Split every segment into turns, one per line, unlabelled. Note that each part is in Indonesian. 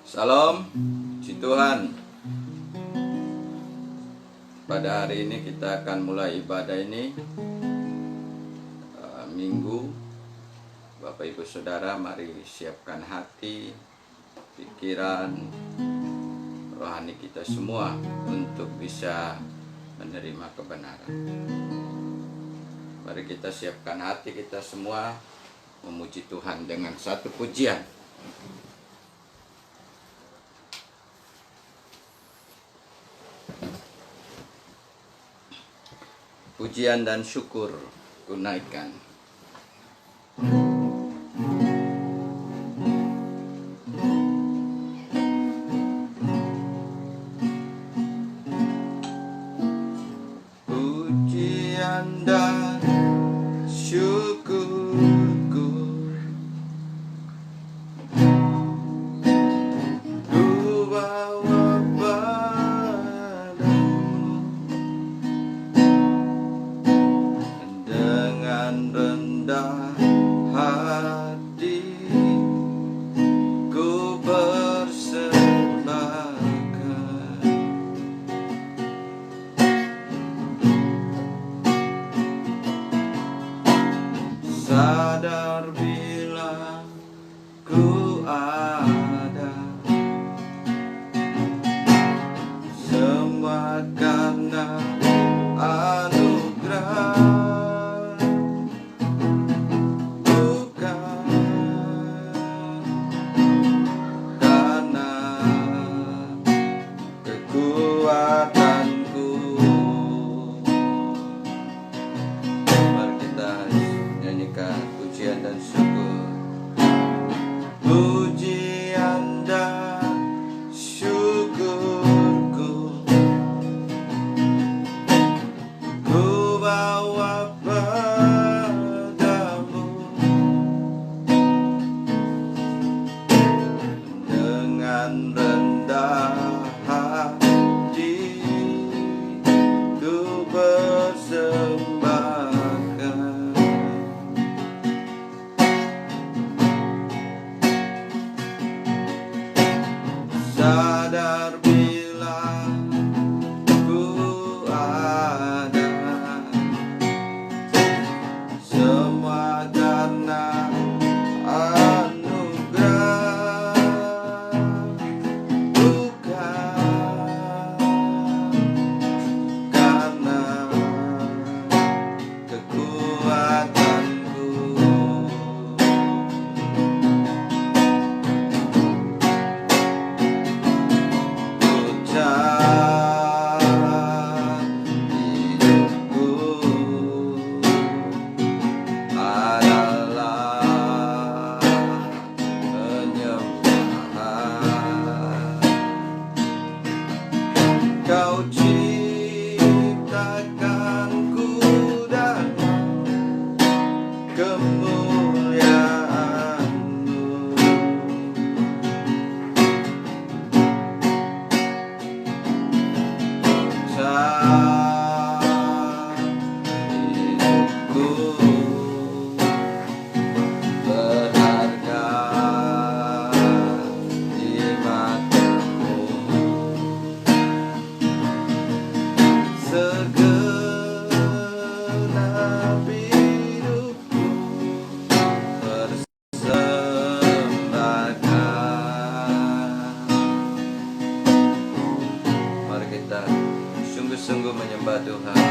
Salam, puji Tuhan. Pada hari ini kita akan mulai ibadah ini Minggu. Bapak Ibu Saudara, mari siapkan hati, pikiran, rohani kita semua untuk bisa menerima kebenaran. Mari kita siapkan hati kita semua memuji Tuhan dengan satu pujian. Pujian dan syukur kunaikan. Pujian dan syukurku ku bawa padamu dengan rendah hati, ku persembahkan sadar bila ku ada semua karena anugerah, bukan karena kekuatanku. Mari kita nyanyikan pujian dan syukur. Pujian dan syukurku ku bawa padamu dengan rendah hati, ku persembahkan sadar bila ku ada semua karena anugerah, bukan karena kekuatanku. Ucap hidupku adalah penyembahan. Kau ciptakanku dalam kemuliaan-Mu. Ucap hidupku berharga di mata-Mu. Segenap hidupku persembahkan. Mari kita sungguh-sungguh menyembah Tuhan.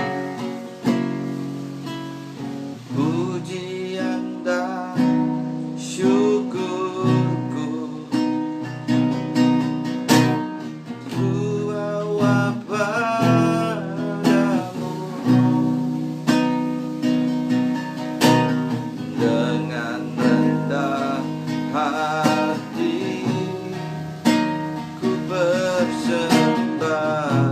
Pujian dan syukurku ku bawa padamu dengan rendah hati, ku persembahkan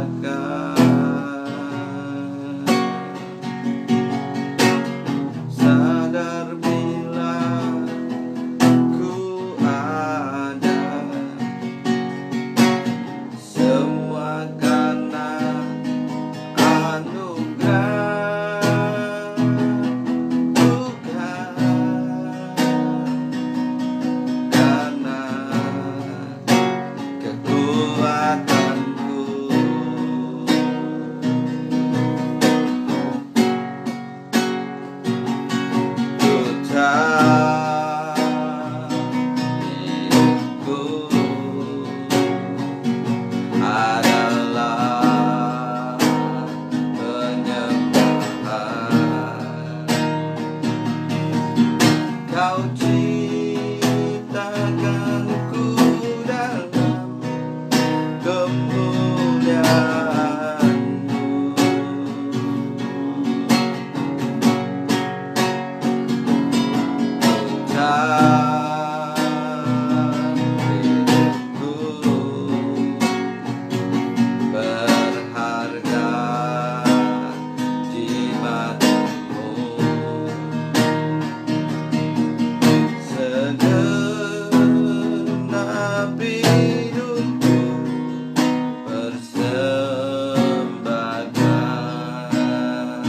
hidupku persembahkan.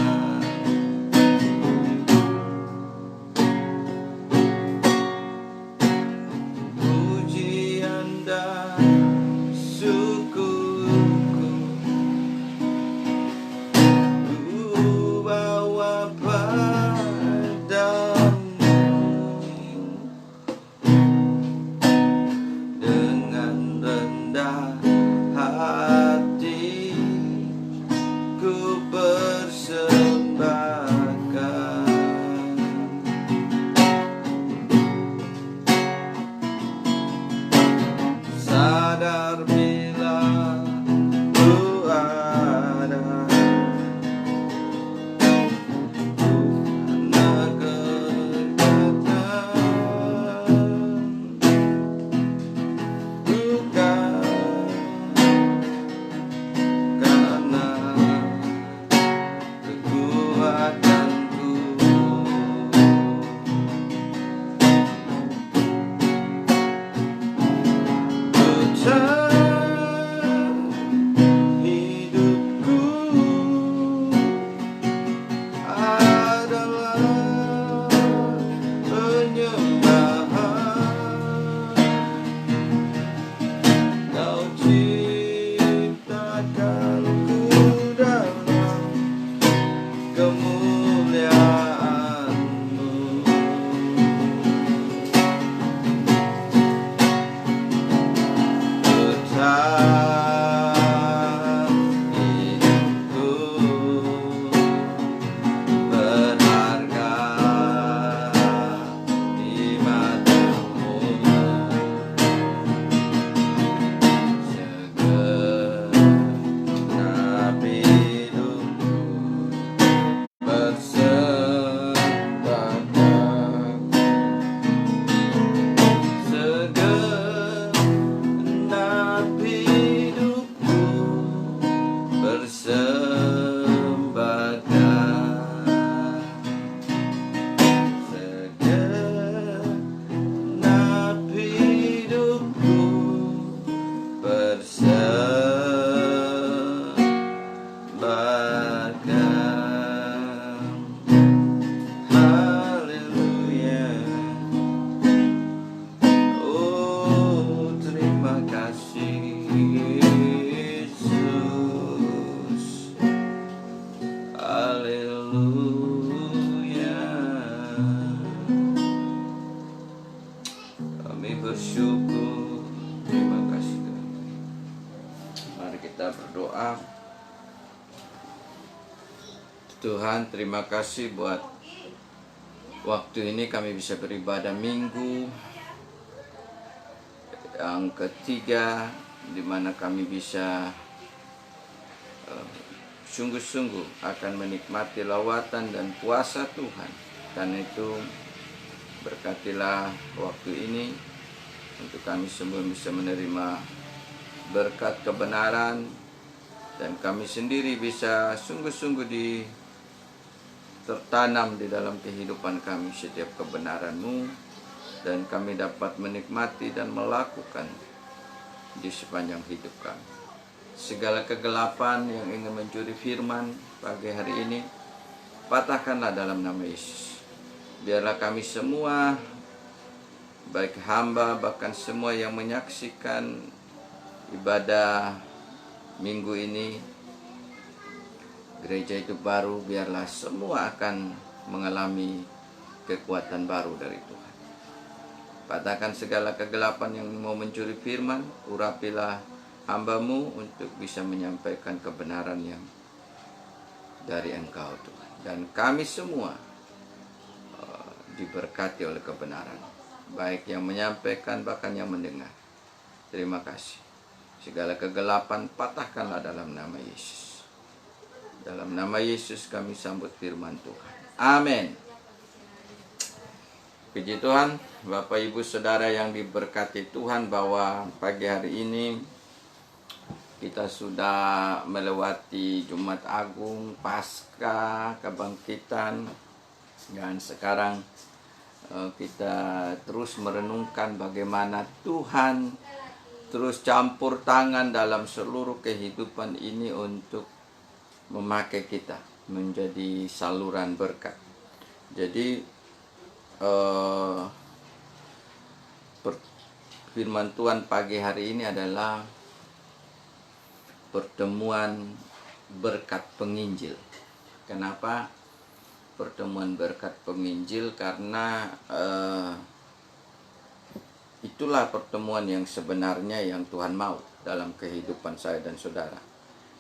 Pujian dan syukurku ku bawa padamu. Dengan rendah hati ku persembahkan. Sadar bila ku ada hanya kekuatan, bukan karena kekuatanku. Hidupku adalah penyembahan. Kau ciptakanku dalam kemuliaan-Mu. Tetap hidupku berharga di mata-Mu. Segenap hidupku persembahkan. Segenap hidupku persembahkan. Segenap hidupku persembahkan. Haleluya. Oh, terima kasih Yesus. Haleluya. Kami bersyukur. Terima kasih Tuhan. Mari kita berdoa. Tuhan, terima kasih buat waktu ini kami bisa beribadah minggu yang ketiga, di mana kami bisa sungguh-sungguh akan menikmati lawatan dan puasa Tuhan. Karena itu berkatilah waktu ini untuk kami semua bisa menerima berkat kebenaran, dan kami sendiri bisa sungguh-sungguh tertanam di dalam kehidupan kami setiap kebenaran-Mu, dan kami dapat menikmati dan melakukan di sepanjang hidup kami. Segala kegelapan yang ingin mencuri firman pagi hari ini, patahkanlah dalam nama Yesus. Biarlah kami semua, baik hamba bahkan semua yang menyaksikan ibadah minggu ini, gereja itu baru, biarlah semua akan mengalami kekuatan baru dari Tuhan. Patahkan segala kegelapan yang mau mencuri firman, urapilah hamba-Mu untuk bisa menyampaikan kebenaran yang dari Engkau Tuhan. Dan kami semua diberkati oleh kebenaran, baik yang menyampaikan bahkan yang mendengar. Terima kasih. Segala kegelapan patahkanlah dalam nama Yesus. Dalam nama Yesus kami sambut firman Tuhan. Amin. Puji Tuhan, Bapak Ibu Saudara yang diberkati Tuhan, bahwa pagi hari ini kita sudah melewati Jumat Agung, Paskah, Kebangkitan, dan sekarang kita terus merenungkan bagaimana Tuhan terus campur tangan dalam seluruh kehidupan ini untuk memakai kita menjadi saluran berkat. Jadi firman Tuhan pagi hari ini adalah pertemuan berkat penginjil. Kenapa pertemuan berkat penginjil? Karena itulah pertemuan yang sebenarnya yang Tuhan mau dalam kehidupan saya dan saudara.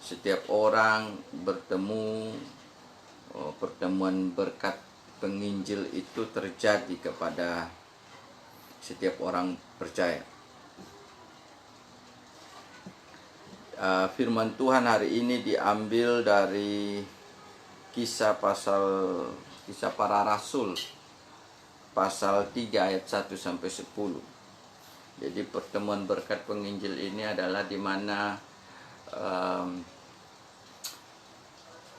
Setiap orang bertemu, pertemuan berkat penginjil itu terjadi kepada setiap orang percaya. Firman Tuhan hari ini diambil dari Kisah Para Rasul pasal 3 ayat 1 sampai 10. Jadi pertemuan berkat penginjil ini adalah di mana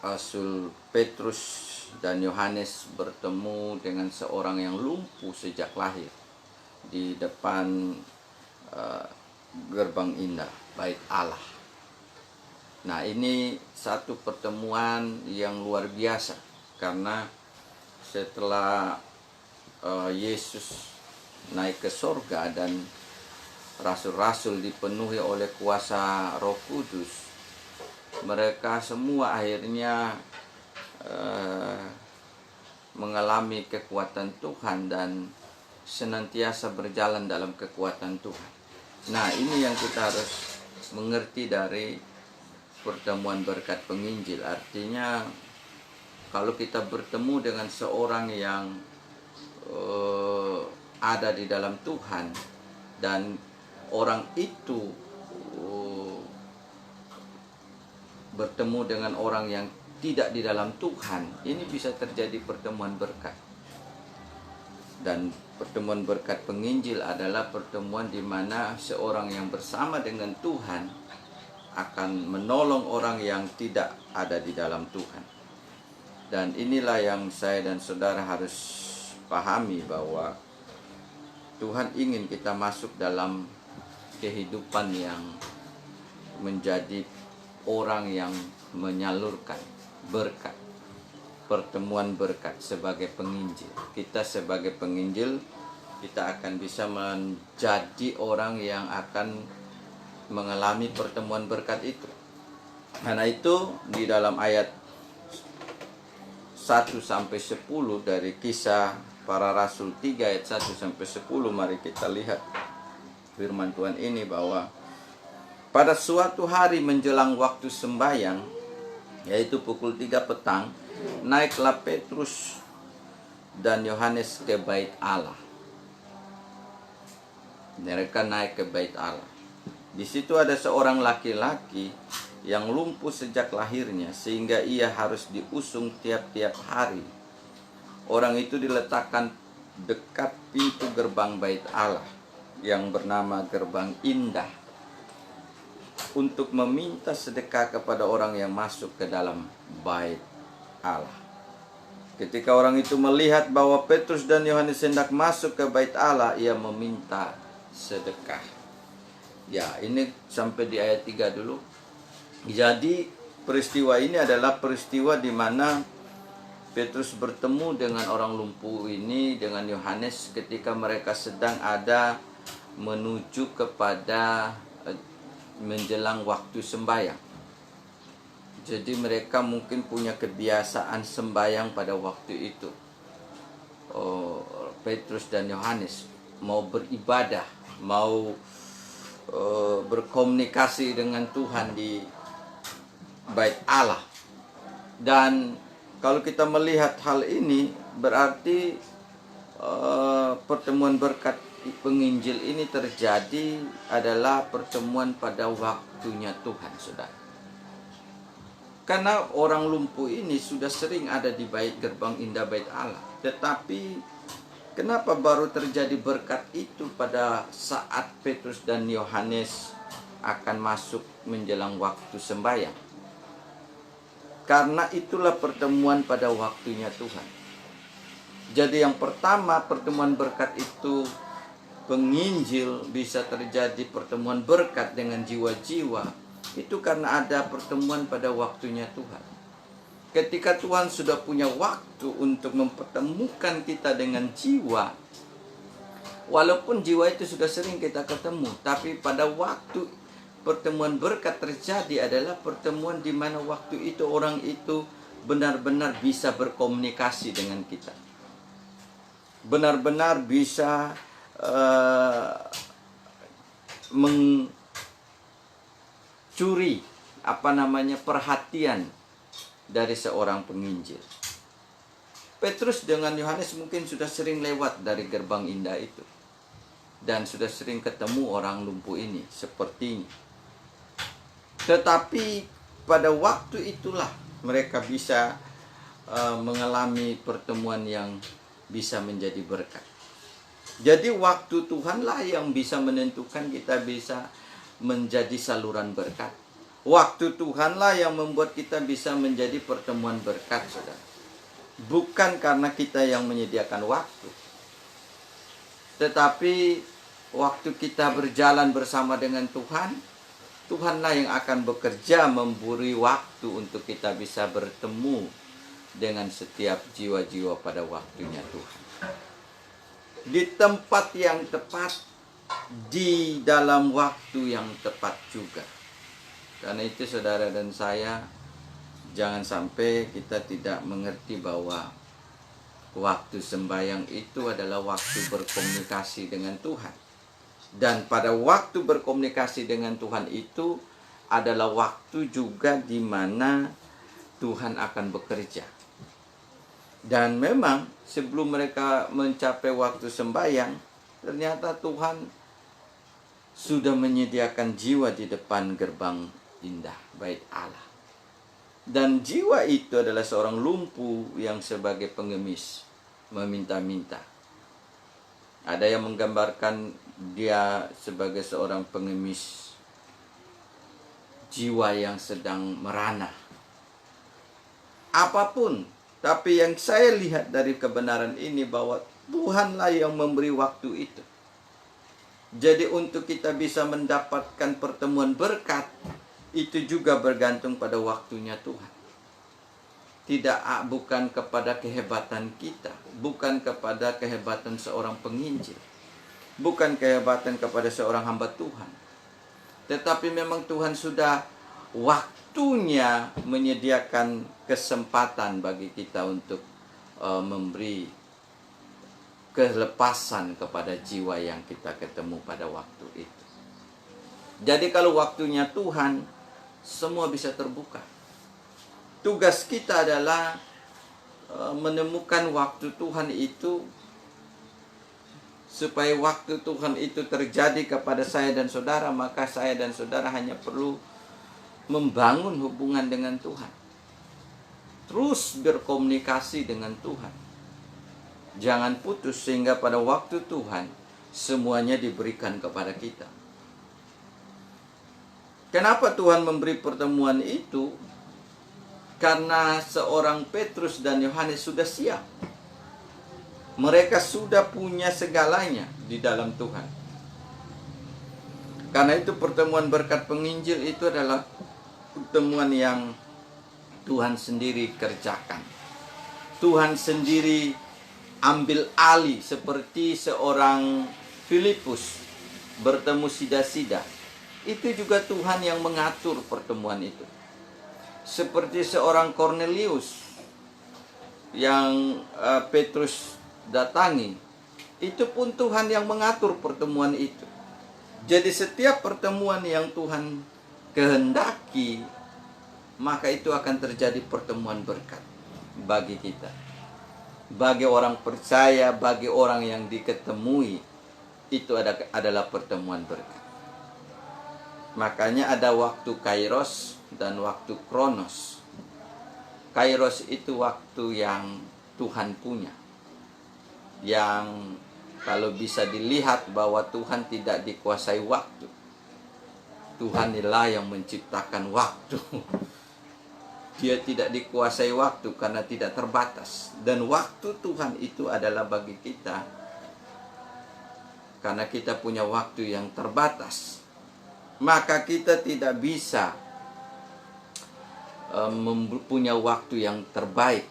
Rasul Petrus dan Yohanes bertemu dengan seorang yang lumpuh sejak lahir di depan gerbang indah Bait Allah. Nah, ini satu pertemuan yang luar biasa karena setelah Yesus naik ke sorga dan rasul-rasul dipenuhi oleh kuasa Roh Kudus, mereka semua akhirnya mengalami kekuatan Tuhan dan senantiasa berjalan dalam kekuatan Tuhan. Nah, ini yang kita harus mengerti dari pertemuan berkat penginjil. Artinya kalau kita bertemu dengan seorang yang ada di dalam Tuhan dan orang itu bertemu dengan orang yang tidak di dalam Tuhan, ini bisa terjadi pertemuan berkat. Dan pertemuan berkat penginjil adalah pertemuan di mana seorang yang bersama dengan Tuhan akan menolong orang yang tidak ada di dalam Tuhan. Dan inilah yang saya dan saudara harus pahami, bahwa Tuhan ingin kita masuk dalam kehidupan yang menjadi orang yang menyalurkan berkat, pertemuan berkat sebagai penginjil. Kita sebagai penginjil, kita akan bisa menjadi orang yang akan mengalami pertemuan berkat itu. Karena itu di dalam ayat 1 sampai 10 dari Kisah Para Rasul 3 ayat 1 sampai 10, mari kita lihat firman Tuhan ini, bahwa pada suatu hari menjelang waktu sembahyang, yaitu pukul 3 petang, naiklah Petrus dan Yohanes ke Bait Allah. Mereka naik ke Bait Allah. Di situ ada seorang laki-laki yang lumpuh sejak lahirnya, sehingga ia harus diusung tiap-tiap hari. Orang itu diletakkan dekat pintu gerbang Bait Allah yang bernama Gerbang Indah, untuk meminta sedekah kepada orang yang masuk ke dalam Bait Allah. Ketika orang itu melihat bahwa Petrus dan Yohanes hendak masuk ke Bait Allah, ia meminta sedekah. Ya, ini sampai di ayat 3 dulu. Jadi peristiwa ini adalah peristiwa di mana Petrus bertemu dengan orang lumpuh ini, dengan Yohanes, ketika mereka sedang ada menuju kepada menjelang waktu sembahyang. Jadi mereka mungkin punya kebiasaan sembahyang pada waktu itu. Petrus dan Yohanes mau beribadah, mau berkomunikasi dengan Tuhan di Bait Allah. Dan kalau kita melihat hal ini, berarti pertemuan berkat penginjil ini terjadi adalah pertemuan pada waktunya Tuhan, saudara. Karena orang lumpuh ini sudah sering ada di gerbang indah Bait Allah. Tetapi kenapa baru terjadi berkat itu pada saat Petrus dan Yohanes akan masuk menjelang waktu sembahyang? Karena itulah pertemuan pada waktunya Tuhan. Jadi yang pertama, pertemuan berkat itu penginjil, bisa terjadi pertemuan berkat dengan jiwa-jiwa, itu karena ada pertemuan pada waktunya Tuhan. Ketika Tuhan sudah punya waktu untuk mempertemukan kita dengan jiwa, walaupun jiwa itu sudah sering kita ketemu, tapi pada waktu pertemuan berkat terjadi adalah pertemuan di mana waktu itu orang itu benar-benar bisa berkomunikasi dengan kita. Benar-benar bisa mencuri perhatian dari seorang penginjil. Petrus dengan Yohanes mungkin sudah sering lewat dari gerbang indah itu, dan sudah sering ketemu orang lumpuh ini sepertinya. Tetapi pada waktu itulah mereka bisa mengalami pertemuan yang bisa menjadi berkat. Jadi waktu Tuhanlah yang bisa menentukan kita bisa menjadi saluran berkat. Waktu Tuhanlah yang membuat kita bisa menjadi pertemuan berkat, saudara. Bukan karena kita yang menyediakan waktu, tetapi waktu kita berjalan bersama dengan Tuhan, Tuhanlah yang akan bekerja memberi waktu untuk kita bisa bertemu dengan setiap jiwa-jiwa pada waktunya Tuhan. Di tempat yang tepat, di dalam waktu yang tepat juga. Karena itu saudara dan saya, jangan sampai kita tidak mengerti bahwa waktu sembahyang itu adalah waktu berkomunikasi dengan Tuhan. Dan pada waktu berkomunikasi dengan Tuhan itu adalah waktu juga di mana Tuhan akan bekerja. Dan memang sebelum mereka mencapai waktu sembahyang, ternyata Tuhan sudah menyediakan jiwa di depan gerbang indah bait Allah. Dan jiwa itu adalah seorang lumpuh yang sebagai pengemis meminta-minta. Ada yang menggambarkan dia sebagai seorang pengemis jiwa yang sedang merana. Apapun, tapi yang saya lihat dari kebenaran ini bahwa Tuhanlah yang memberi waktu itu. Jadi untuk kita bisa mendapatkan pertemuan berkat, itu juga bergantung pada waktunya Tuhan. Bukan kepada kehebatan kita, bukan kepada kehebatan seorang penginjil, bukan kehebatan kepada seorang hamba Tuhan. Tetapi memang Tuhan sudah waktunya menyediakan kesempatan bagi kita untuk memberi kelepasan kepada jiwa yang kita ketemu pada waktu itu. Jadi kalau waktunya Tuhan, semua bisa terbuka. Tugas kita adalah menemukan waktu Tuhan itu, supaya waktu Tuhan itu terjadi kepada saya dan saudara, maka saya dan saudara hanya perlu membangun hubungan dengan Tuhan. Terus berkomunikasi dengan Tuhan. Jangan putus sehingga pada waktu Tuhan semuanya diberikan kepada kita. Kenapa Tuhan memberi pertemuan itu? Karena seorang Petrus dan Yohanes sudah siap. Mereka sudah punya segalanya di dalam Tuhan. Karena itu pertemuan berkat penginjil itu adalah pertemuan yang Tuhan sendiri kerjakan. Tuhan sendiri ambil alih, seperti seorang Filipus bertemu Sida-Sida. Itu juga Tuhan yang mengatur pertemuan itu. Seperti seorang Cornelius yang Petrus datangi, itu pun Tuhan yang mengatur pertemuan itu. Jadi setiap pertemuan yang Tuhan kehendaki, maka itu akan terjadi pertemuan berkat bagi kita. Bagi orang percaya, bagi orang yang diketemui, itu adalah pertemuan berkat. Makanya ada waktu Kairos dan waktu Kronos. Kairos itu waktu yang Tuhan punya, yang kalau bisa dilihat bahwa Tuhan tidak dikuasai waktu. Tuhan-lah yang menciptakan waktu. Dia tidak dikuasai waktu karena tidak terbatas. Dan waktu Tuhan itu adalah bagi kita karena kita punya waktu yang terbatas. Maka kita tidak bisa mempunyai waktu yang terbaik,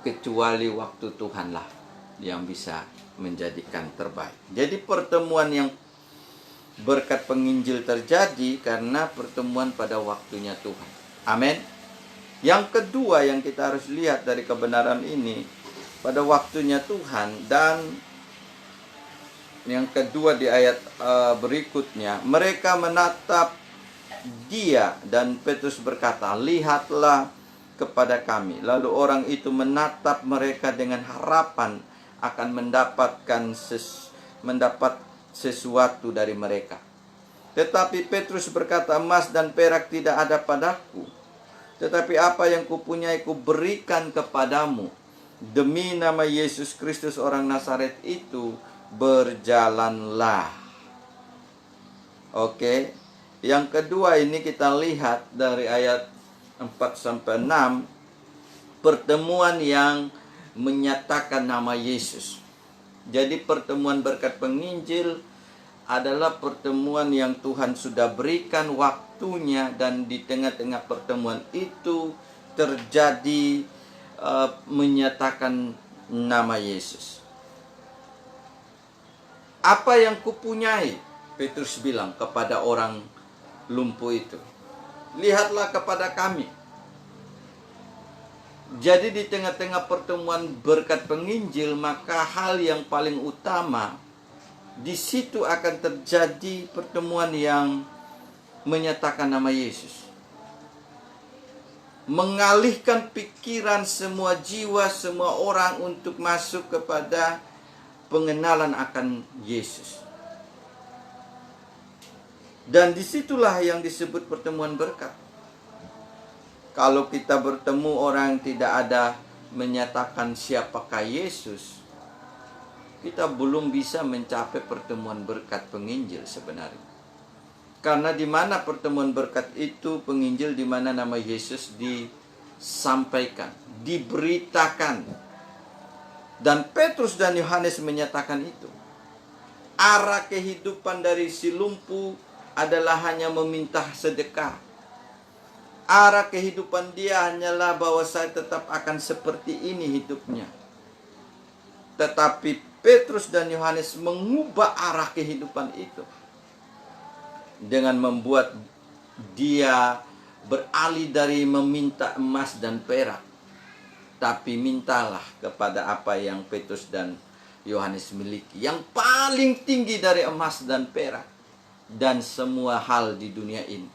kecuali waktu Tuhanlah yang bisa menjadikan terbaik. Jadi pertemuan yang berkat penginjil terjadi karena pertemuan pada waktunya Tuhan. Amin. Yang kedua yang kita harus lihat dari kebenaran ini, pada waktunya Tuhan. Dan yang kedua di ayat berikutnya, mereka menatap dia dan Petrus berkata, lihatlah kepada kami. Lalu orang itu menatap mereka dengan harapan akan mendapat sesuatu dari mereka. Tetapi Petrus berkata, emas dan perak tidak ada padaku, tetapi apa yang kupunyai kuberikan kepadamu. Demi nama Yesus Kristus orang Nazaret itu, berjalanlah. Oke. Yang kedua ini kita lihat dari ayat 4-6, pertemuan yang menyatakan nama Yesus. Jadi pertemuan berkat penginjil adalah pertemuan yang Tuhan sudah berikan waktunya, dan di tengah-tengah pertemuan itu terjadi menyatakan nama Yesus. Apa yang kupunyai, Petrus bilang kepada orang lumpuh itu, lihatlah kepada kami. Jadi di tengah-tengah pertemuan berkat penginjil, maka hal yang paling utama di situ akan terjadi pertemuan yang menyatakan nama Yesus. Mengalihkan pikiran semua jiwa, semua orang untuk masuk kepada pengenalan akan Yesus. Dan disitulah yang disebut pertemuan berkat. Kalau kita bertemu orang tidak ada menyatakan siapakah Yesus, kita belum bisa mencapai pertemuan berkat penginjil sebenarnya. Karena di mana pertemuan berkat itu penginjil, di mana nama Yesus disampaikan, diberitakan. Dan Petrus dan Yohanes menyatakan itu. Arah kehidupan dari si lumpuh adalah hanya meminta sedekah. Arah kehidupan dia hanyalah bahwa saya tetap akan seperti ini hidupnya. Tetapi Petrus dan Yohanes mengubah arah kehidupan itu dengan membuat dia beralih dari meminta emas dan perak, tapi mintalah kepada apa yang Petrus dan Yohanes miliki, yang paling tinggi dari emas dan perak dan semua hal di dunia ini.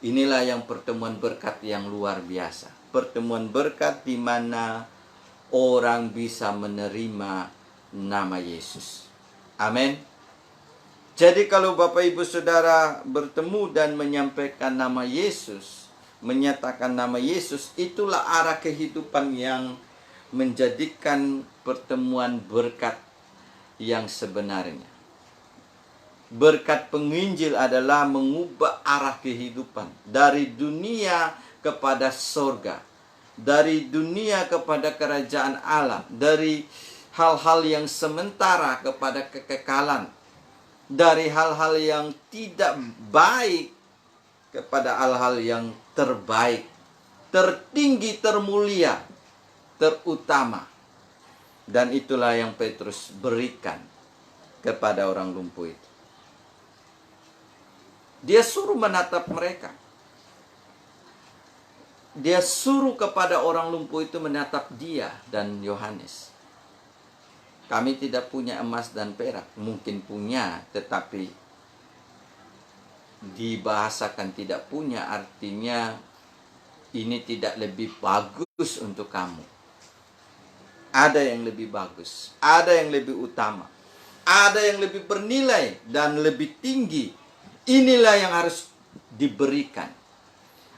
Inilah yang pertemuan berkat yang luar biasa. Pertemuan berkat di mana orang bisa menerima nama Yesus. Amin. Jadi kalau Bapak Ibu Saudara bertemu dan menyampaikan nama Yesus, menyatakan nama Yesus, itulah arah kehidupan yang menjadikan pertemuan berkat yang sebenarnya. Berkat penginjil adalah mengubah arah kehidupan dari dunia kepada sorga, dari dunia kepada kerajaan Allah, dari hal-hal yang sementara kepada kekekalan, dari hal-hal yang tidak baik kepada hal-hal yang terbaik, tertinggi, termulia, terutama. Dan itulah yang Petrus berikan kepada orang lumpuh itu. Dia suruh menatap mereka. Dia suruh kepada orang lumpuh itu menatap dia dan Yohanes. Kami tidak punya emas dan perak. Mungkin punya, tetapi dibahasakan tidak punya, artinya ini tidak lebih bagus untuk kamu. Ada yang lebih bagus, ada yang lebih utama, ada yang lebih bernilai dan lebih tinggi. Inilah yang harus diberikan.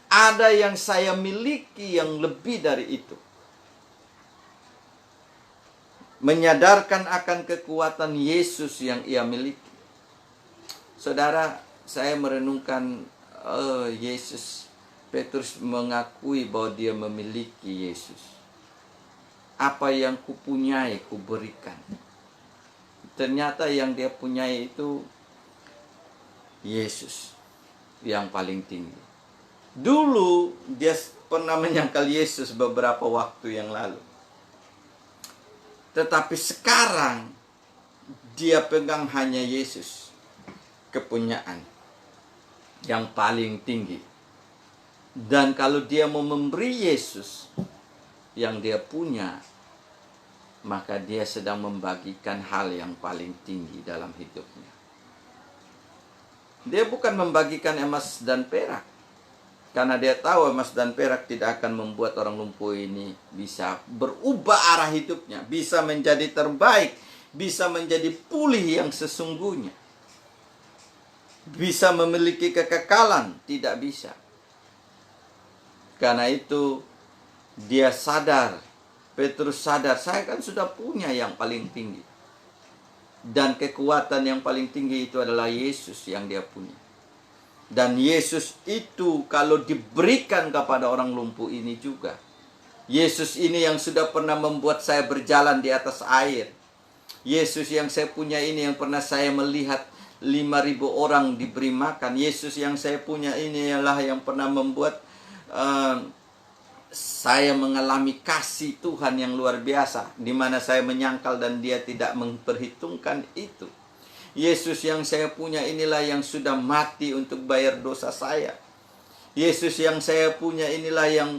Ada yang saya miliki yang lebih dari itu. Menyadarkan akan kekuatan Yesus yang ia miliki. Saudara, saya merenungkan Yesus. Petrus mengakui bahwa dia memiliki Yesus. Apa yang kupunyai kuberikan. ternyata yang dia punyai itu Yesus yang paling tinggi. Dulu dia pernah menyangkal Yesus beberapa waktu yang lalu. Tetapi sekarang dia pegang hanya Yesus, kepunyaan yang paling tinggi. Dan kalau dia mau memberi Yesus yang dia punya, maka dia sedang membagikan hal yang paling tinggi dalam hidupnya. Dia bukan membagikan emas dan perak, karena dia tahu emas dan perak tidak akan membuat orang lumpuh ini bisa berubah arah hidupnya, bisa menjadi terbaik, bisa menjadi pulih yang sesungguhnya, bisa memiliki kekekalan, tidak bisa. Karena itu dia sadar, Petrus sadar, saya kan sudah punya yang paling tinggi. Dan kekuatan yang paling tinggi itu adalah Yesus yang dia punya. Dan Yesus itu kalau diberikan kepada orang lumpuh ini juga. Yesus ini yang sudah pernah membuat saya berjalan di atas air. Yesus yang saya punya ini yang pernah saya melihat 5.000 orang diberi makan. Yesus yang saya punya ini ialah yang pernah membuat saya mengalami kasih Tuhan yang luar biasa, di mana saya menyangkal dan dia tidak memperhitungkan itu. Yesus yang saya punya inilah yang sudah mati untuk bayar dosa saya. Yesus yang saya punya inilah yang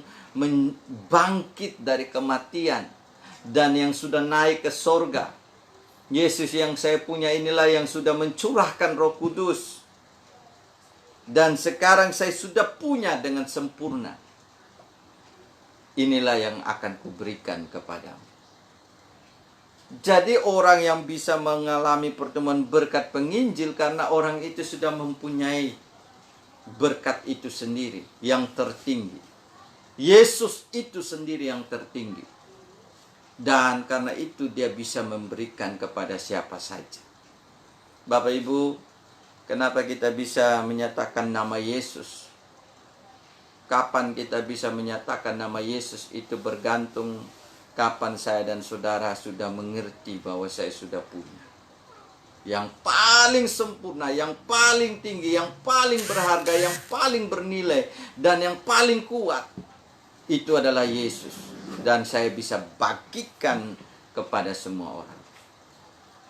bangkit dari kematian dan yang sudah naik ke sorga. Yesus yang saya punya inilah yang sudah mencurahkan Roh Kudus. Dan sekarang saya sudah punya dengan sempurna. Inilah yang akan kuberikan kepadamu. Jadi orang yang bisa mengalami pertemuan berkat penginjil karena orang itu sudah mempunyai berkat itu sendiri yang tertinggi. Yesus itu sendiri yang tertinggi. Dan karena itu dia bisa memberikan kepada siapa saja. Bapak Ibu, kenapa kita bisa menyatakan nama Yesus? Kapan kita bisa menyatakan nama Yesus itu bergantung kapan saya dan saudara sudah mengerti bahwa saya sudah punya. Yang paling sempurna, yang paling tinggi, yang paling berharga, yang paling bernilai, dan yang paling kuat. Itu adalah Yesus. Dan saya bisa bagikan kepada semua orang.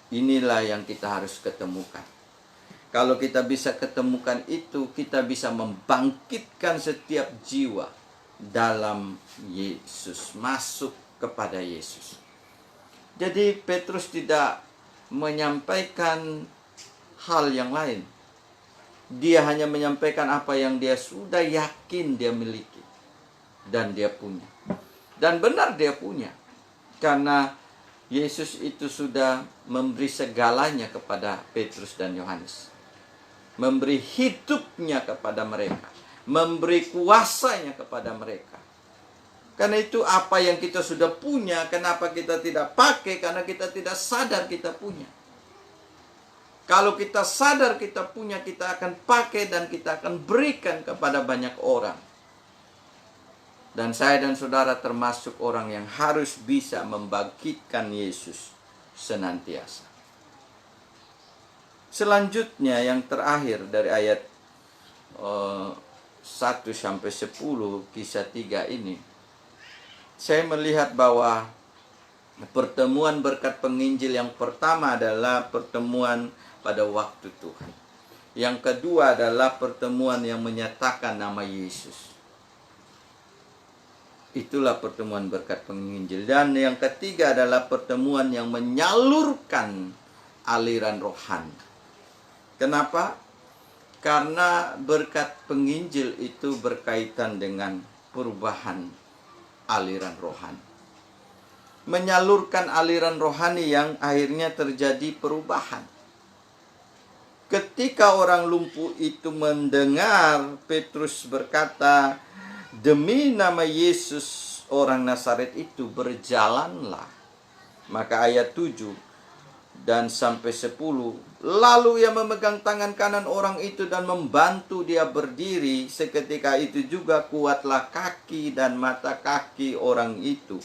Inilah yang kita harus ketemukan. Kalau kita bisa ketemukan itu, kita bisa membangkitkan setiap jiwa dalam Yesus, masuk kepada Yesus. Jadi Petrus tidak menyampaikan hal yang lain. Dia hanya menyampaikan apa yang dia sudah yakin dia miliki dan dia punya. Dan benar dia punya. Karena Yesus itu sudah memberi segalanya kepada Petrus dan Yohanes. Memberi hidupnya kepada mereka. Memberi kuasanya kepada mereka. Karena itu apa yang kita sudah punya, kenapa kita tidak pakai? Karena kita tidak sadar kita punya. Kalau kita sadar kita punya, kita akan pakai dan kita akan berikan kepada banyak orang. Dan saya dan saudara termasuk orang yang harus bisa membangkitkan Yesus senantiasa. Selanjutnya yang terakhir dari ayat 1 sampai 10 kisah 3 ini. Saya melihat bahwa pertemuan berkat penginjil yang pertama adalah pertemuan pada waktu Tuhan. Yang kedua adalah pertemuan yang menyatakan nama Yesus. Itulah pertemuan berkat penginjil. Dan yang ketiga adalah pertemuan yang menyalurkan aliran rohani. Kenapa? Karena berkat penginjil itu berkaitan dengan perubahan aliran rohani. Menyalurkan aliran rohani yang akhirnya terjadi perubahan. Ketika orang lumpuh itu mendengar Petrus berkata, demi nama Yesus orang Nazaret itu berjalanlah. Maka ayat 7 dan sampai 10. Lalu ia memegang tangan kanan orang itu dan membantu dia berdiri. Seketika itu juga kuatlah kaki dan mata kaki orang itu.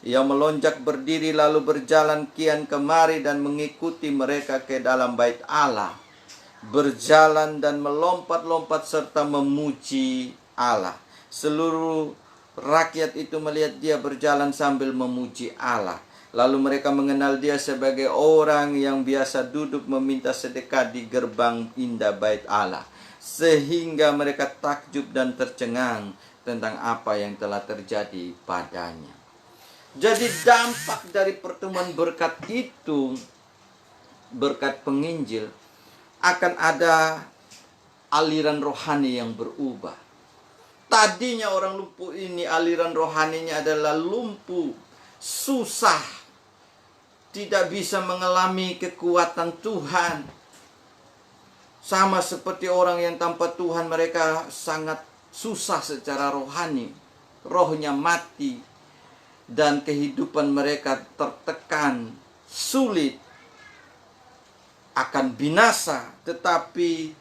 Ia melonjak berdiri lalu berjalan kian kemari dan mengikuti mereka ke dalam bait Allah. Berjalan dan melompat-lompat serta memuji Allah. Seluruh rakyat itu melihat dia berjalan sambil memuji Allah. Lalu mereka mengenal dia sebagai orang yang biasa duduk meminta sedekah di gerbang indah bait Allah. Sehingga mereka takjub dan tercengang tentang apa yang telah terjadi padanya. Jadi dampak dari pertemuan berkat itu, berkat penginjil, akan ada aliran rohani yang berubah. Tadinya orang lumpuh ini aliran rohaninya adalah lumpuh, susah, tidak bisa mengalami kekuatan Tuhan. Sama seperti orang yang tanpa Tuhan, mereka sangat susah secara rohani. Rohnya mati. Dan kehidupan mereka tertekan, sulit, akan binasa. Tetapi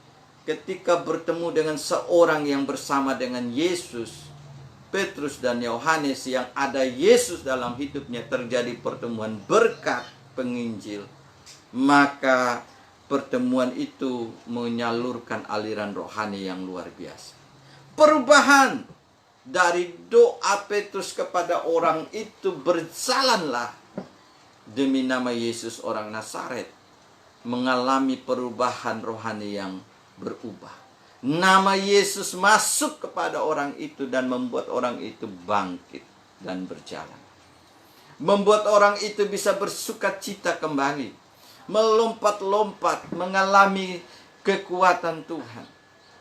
ketika bertemu dengan seorang yang bersama dengan Yesus, Petrus dan Yohanes, yang ada Yesus dalam hidupnya, terjadi pertemuan berkat penginjil. Maka pertemuan itu menyalurkan aliran rohani yang luar biasa. Perubahan dari doa Petrus kepada orang itu, berjalanlah demi nama Yesus orang Nazaret, mengalami perubahan rohani yang berubah. Nama Yesus masuk kepada orang itu dan membuat orang itu bangkit dan berjalan. Membuat orang itu bisa bersukacita kembali, melompat-lompat, mengalami kekuatan Tuhan,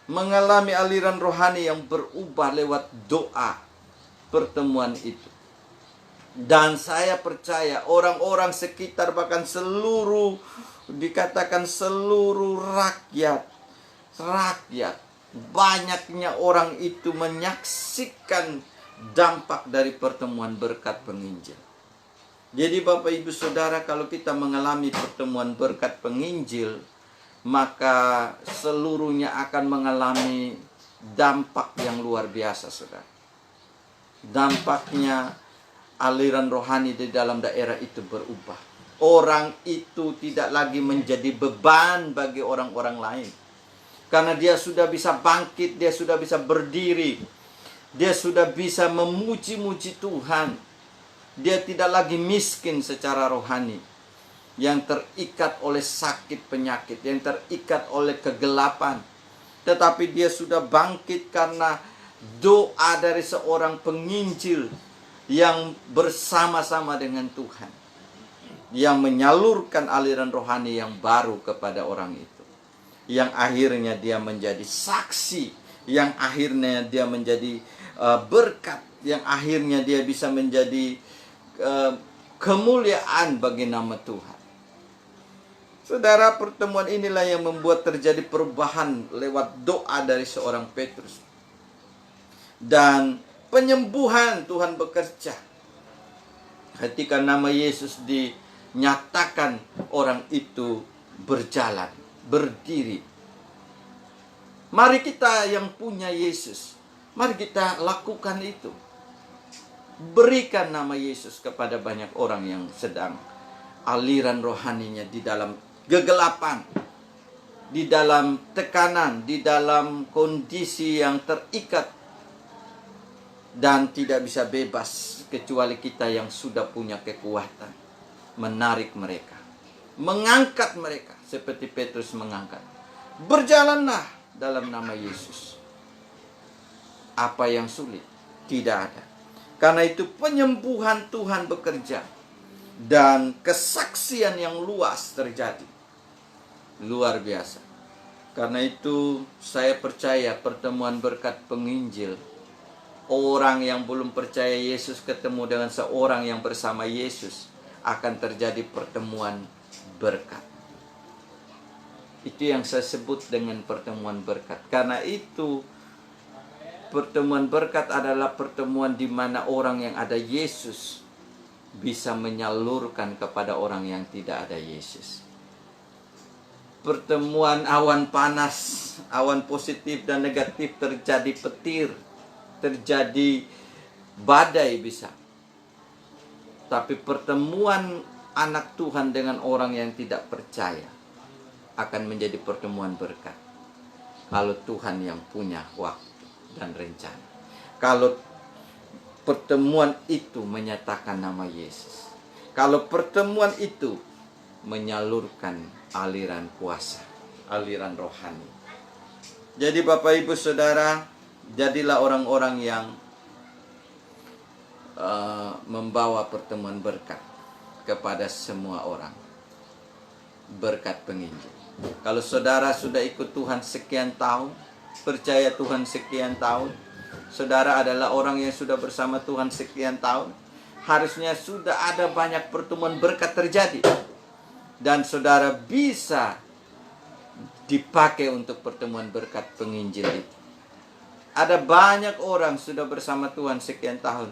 mengalami aliran rohani yang berubah lewat doa pertemuan itu. Dan saya percaya orang-orang sekitar, bahkan seluruh, dikatakan seluruh rakyat, banyaknya orang itu menyaksikan dampak dari pertemuan berkat penginjil. Jadi Bapak Ibu Saudara, kalau kita mengalami pertemuan berkat penginjil, maka seluruhnya akan mengalami dampak yang luar biasa, saudara. Dampaknya aliran rohani di dalam daerah itu berubah. Orang itu tidak lagi menjadi beban bagi orang-orang lain. Karena dia sudah bisa bangkit, dia sudah bisa berdiri, dia sudah bisa memuji-muji Tuhan. Dia tidak lagi miskin secara rohani, yang terikat oleh sakit penyakit, yang terikat oleh kegelapan. Tetapi dia sudah bangkit karena doa dari seorang penginjil yang bersama-sama dengan Tuhan, yang menyalurkan aliran rohani yang baru kepada orang itu, yang akhirnya dia menjadi saksi, yang akhirnya dia menjadi berkat, yang akhirnya dia bisa menjadi kemuliaan bagi nama Tuhan. Saudara, pertemuan inilah yang membuat terjadi perubahan lewat doa dari seorang Petrus. Dan penyembuhan Tuhan bekerja. Ketika nama Yesus dinyatakan, orang itu berjalan, berdiri. Mari kita yang punya Yesus, mari kita lakukan itu. Berikan nama Yesus kepada banyak orang yang sedang aliran rohaninya di dalam kegelapan, di dalam tekanan, di dalam kondisi yang terikat dan tidak bisa bebas, kecuali kita yang sudah punya kekuatan menarik mereka, mengangkat mereka seperti Petrus mengangkat. Berjalanlah dalam nama Yesus. Apa yang sulit? Tidak ada. Karena itu penyembuhan Tuhan bekerja dan kesaksian yang luas terjadi. Luar biasa. Karena itu saya percaya pertemuan berkat penginjil, orang yang belum percaya Yesus ketemu dengan seorang yang bersama Yesus, akan terjadi pertemuan berkat. Itu yang saya sebut dengan pertemuan berkat. Karena itu pertemuan berkat adalah pertemuan di mana orang yang ada Yesus bisa menyalurkan kepada orang yang tidak ada Yesus. Pertemuan awan panas, awan positif dan negatif, terjadi petir, terjadi badai bisa. Tapi pertemuan anak Tuhan dengan orang yang tidak percaya akan menjadi pertemuan berkat. Kalau Tuhan yang punya waktu dan rencana. Kalau pertemuan itu menyatakan nama Yesus. Kalau pertemuan itu menyalurkan aliran kuasa, aliran rohani. Jadi Bapak Ibu Saudara, jadilah orang-orang yang membawa pertemuan berkat kepada semua orang. Berkat penginjil. Kalau saudara sudah ikut Tuhan sekian tahun, percaya Tuhan sekian tahun, saudara adalah orang yang sudah bersama Tuhan sekian tahun, harusnya sudah ada banyak pertemuan berkat terjadi. Dan saudara bisa dipakai untuk pertemuan berkat penginjil itu. Ada banyak orang sudah bersama Tuhan sekian tahun,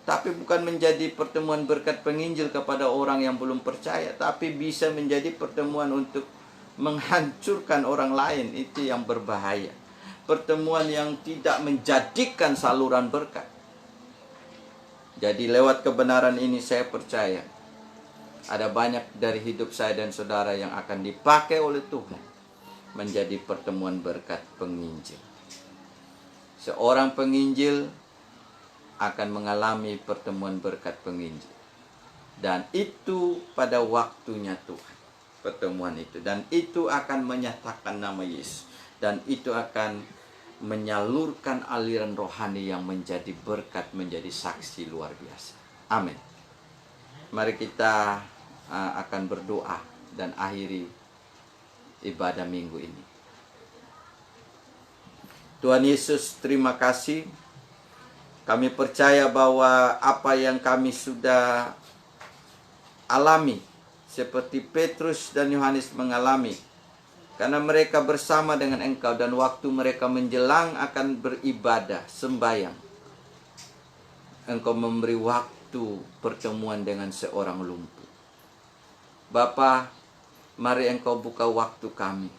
tapi bukan menjadi pertemuan berkat penginjil kepada orang yang belum percaya, tapi bisa menjadi pertemuan untuk menghancurkan orang lain. Itu yang berbahaya. Pertemuan yang tidak menjadikan saluran berkat. Jadi lewat kebenaran ini saya percaya ada banyak dari hidup saya dan saudara yang akan dipakai oleh Tuhan menjadi pertemuan berkat penginjil. Seorang penginjil akan mengalami pertemuan berkat penginjil. Dan itu pada waktunya Tuhan. Pertemuan itu. Dan itu akan menyatakan nama Yesus. Dan itu akan menyalurkan aliran rohani yang menjadi berkat, menjadi saksi luar biasa. Amin. Mari kita akan berdoa dan akhiri ibadah minggu ini. Tuhan Yesus, terima kasih. Kami percaya bahwa apa yang kami sudah alami, seperti Petrus dan Yohanes mengalami, karena mereka bersama dengan Engkau dan waktu mereka menjelang akan beribadah, sembahyang, Engkau memberi waktu pertemuan dengan seorang lumpuh. Bapa, mari Engkau buka waktu kami,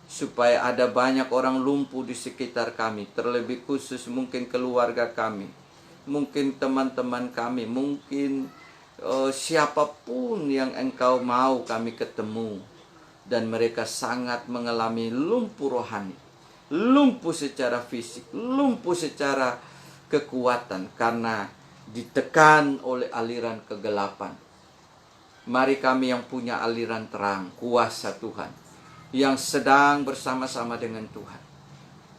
supaya ada banyak orang lumpuh di sekitar kami, terlebih khusus mungkin keluarga kami, mungkin teman-teman kami, mungkin siapapun yang Engkau mau kami ketemu, dan mereka sangat mengalami lumpuh rohani, lumpuh secara fisik, lumpuh secara kekuatan karena ditekan oleh aliran kegelapan. Mari kami yang punya aliran terang, kuasa Tuhan, yang sedang bersama-sama dengan Tuhan,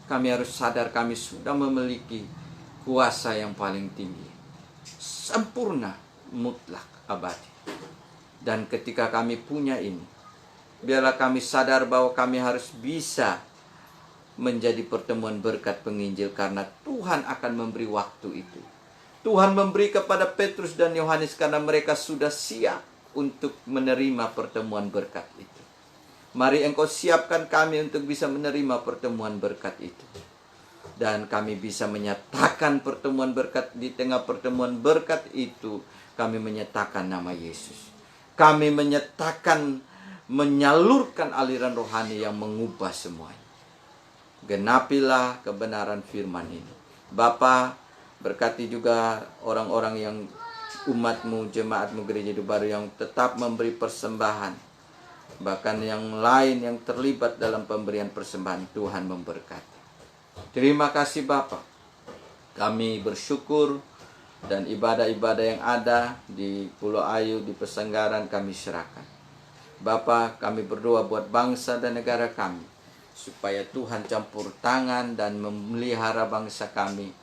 kami harus sadar kami sudah memiliki kuasa yang paling tinggi, sempurna, mutlak, abadi. Dan ketika kami punya ini, biarlah kami sadar bahwa kami harus bisa menjadi pertemuan berkat penginjil, karena Tuhan akan memberi waktu itu. Tuhan memberi kepada Petrus dan Yohanes karena mereka sudah siap untuk menerima pertemuan berkat itu. Mari Engkau siapkan kami untuk bisa menerima pertemuan berkat itu. Dan kami bisa menyatakan pertemuan berkat. Di tengah pertemuan berkat itu, kami menyatakan nama Yesus. Kami menyatakan, menyalurkan aliran rohani yang mengubah semuanya. Genapilah kebenaran firman ini. Bapa, berkati juga orang-orang yang umat-Mu, jemaat-Mu Gereja Hidup Baru yang tetap memberi persembahan. Bahkan yang lain yang terlibat dalam pemberian persembahan, Tuhan memberkati. Terima kasih Bapa. Kami bersyukur, dan ibadah-ibadah yang ada di Pulau Ayu, di Pesanggaran kami serahkan. Bapa, kami berdoa buat bangsa dan negara kami, supaya Tuhan campur tangan dan memelihara bangsa kami,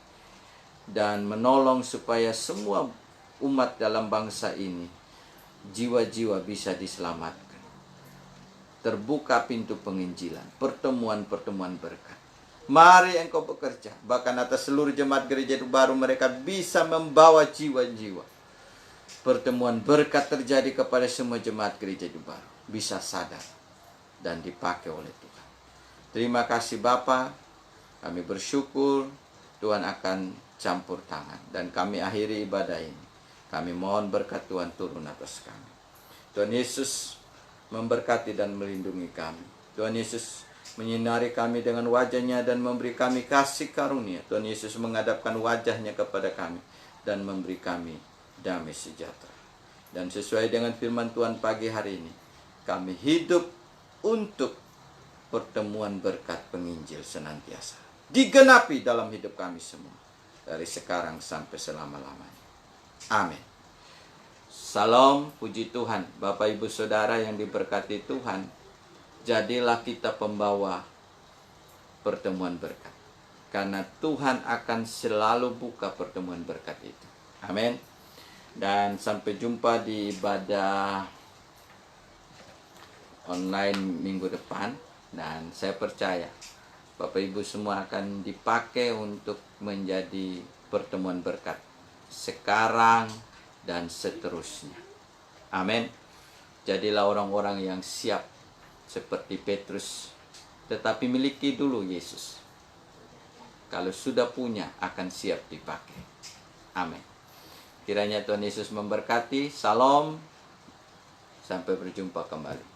dan menolong supaya semua umat dalam bangsa ini, jiwa-jiwa bisa diselamatkan. Terbuka pintu penginjilan, pertemuan-pertemuan berkat. Mari Engkau bekerja, bahkan atas seluruh jemaat Gereja Hidup Baru, mereka bisa membawa jiwa-jiwa. Pertemuan berkat terjadi kepada semua jemaat Gereja Hidup Baru, bisa sadar dan dipakai oleh Tuhan. Terima kasih Bapa, kami bersyukur Tuhan akan campur tangan, dan kami akhiri ibadah ini. Kami mohon berkat Tuhan turun atas kami. Tuhan Yesus memberkati dan melindungi kami. Tuhan Yesus menyinari kami dengan wajah-Nya dan memberi kami kasih karunia. Tuhan Yesus menghadapkan wajah-Nya kepada kami dan memberi kami damai sejahtera. Dan sesuai dengan firman Tuhan pagi hari ini, kami hidup untuk pertemuan berkat penginjil senantiasa digenapi dalam hidup kami semua, dari sekarang sampai selama-lamanya. Amin. Salam, puji Tuhan. Bapak Ibu Saudara yang diberkati Tuhan, jadilah kita pembawa pertemuan berkat, karena Tuhan akan selalu buka pertemuan berkat itu. Amin. Dan sampai jumpa di ibadah online minggu depan. Dan saya percaya Bapak Ibu semua akan dipakai untuk menjadi pertemuan berkat sekarang dan seterusnya. Amin. Jadilah orang-orang yang siap seperti Petrus, tetapi miliki dulu Yesus. Kalau sudah punya, akan siap dipakai. Amin. Kiranya Tuhan Yesus memberkati. Salam. Sampai berjumpa kembali.